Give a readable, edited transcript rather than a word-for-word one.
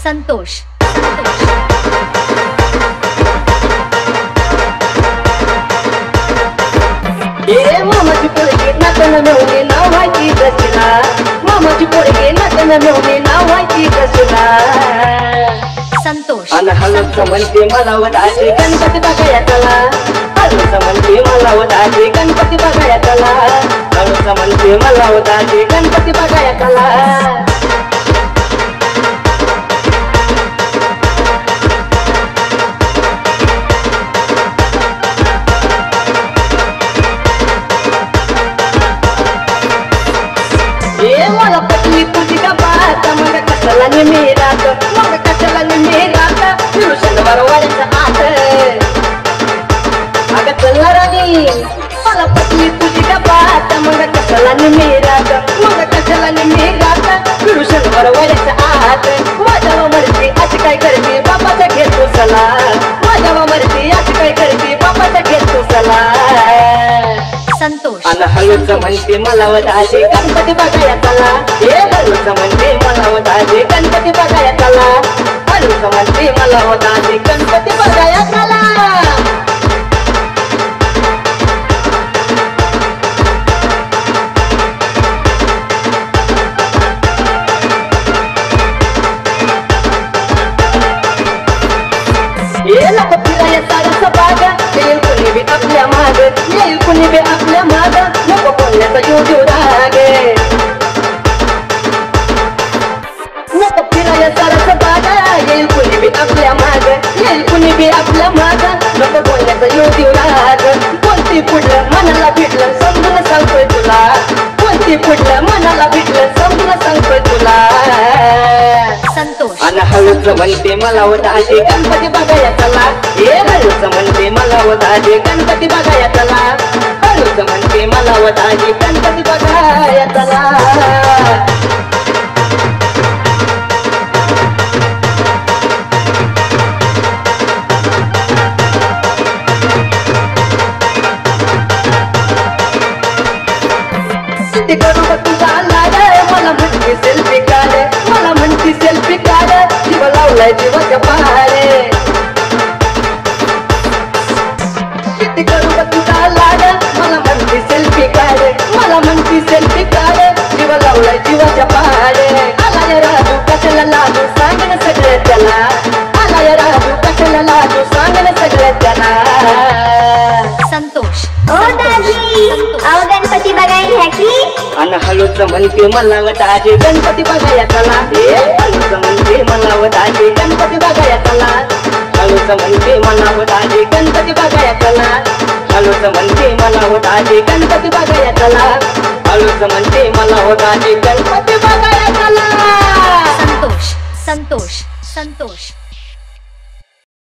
संतोष मामाची पोरगी नाताना मिळवणे नाव व्हायची दसला मामाची पोरगी नाताना मिळवणे नाव व्हायची दसला संतोष अन हलत म्हणते मला वदाचे गणपती बघाया चला हलत म्हणते मला वदाचे गणपती बघाया चला हलत म्हणते मला वदाचे गणपती बघाया चला मला पटली तुझी का बात मग कशाला निमेरात मग कशाला निमेरात फिरू शनिवार वाड्याचा आत अगं चलना राणी मला पटली तुझी का बात मग कशाला निमेरात मग कशाला निमेरात फिरू शनिवार वाड्याचा आत माझ्या मर्जी अशी काय करते बापाचा घेतो सला माझ्या मर्जी अशी काय करते बापाचा घेतो सला संतोष अन हलूच म्हणते मला वदाचे गणपती बघाया चला हे हलूच म्हणते मला वदाचे गणपती बघाया चला हलूच म्हणते मला वदाचे गणपती बघाया चला येला फिराया सारस बाग येईल कुणी बी आपल्या माग येईल कुणी बी आपल्या माग नको बोलण्याचा जीव जीव रागे नको फिराया सारस बाग येईल कुणी बी आपल्या माग येईल कुणी बी आपल्या माग नको बोलण्याचा जीव जीव राग कोणती पुढलं मनाला भेटलं समजून सांगतोय तुला कोणती पुढलं मनाला भेटलं समजून सांगतोय तुला संतोष अन हळूच म्हणते मला वदाचे गणपती बघाया चला हे हळूच म्हणते मला वदाचे गणपती बघाया चला हळूच म्हणते मला वदाचे गणपती बघाया चला करू तुझा लाड मला म्हणते सेल्फी काढ मला म्हणते सेल्फी काढ जीव लावलाय जीवाच्या पहाडे किती करू तुझा लाड मला म्हणते सेल्फी काढ मला म्हणते सेल्फी काढ जीव लावलाय जीवाच्या पहाडे आला या राजू कशाला लाजू सांग ना सगळ्या त्याला आला या राजू कशाला लाजू सांग ना सगळ्या त्याला संतोष ओ दादी आओ गणपती बघायला ह्या की अन हळूच म्हणते मला वदाचे गणपती बघाया चला हे हळूच म्हणते मला वदाचे गणपती बघाया चला हळूच म्हणते मला वदाचे गणपती बघाया चला हळूच म्हणते मला वदाचे गणपती बघाया चला हळूच म्हणते मला वदाचे गणपती बघाया चला संतोष संतोष संतोष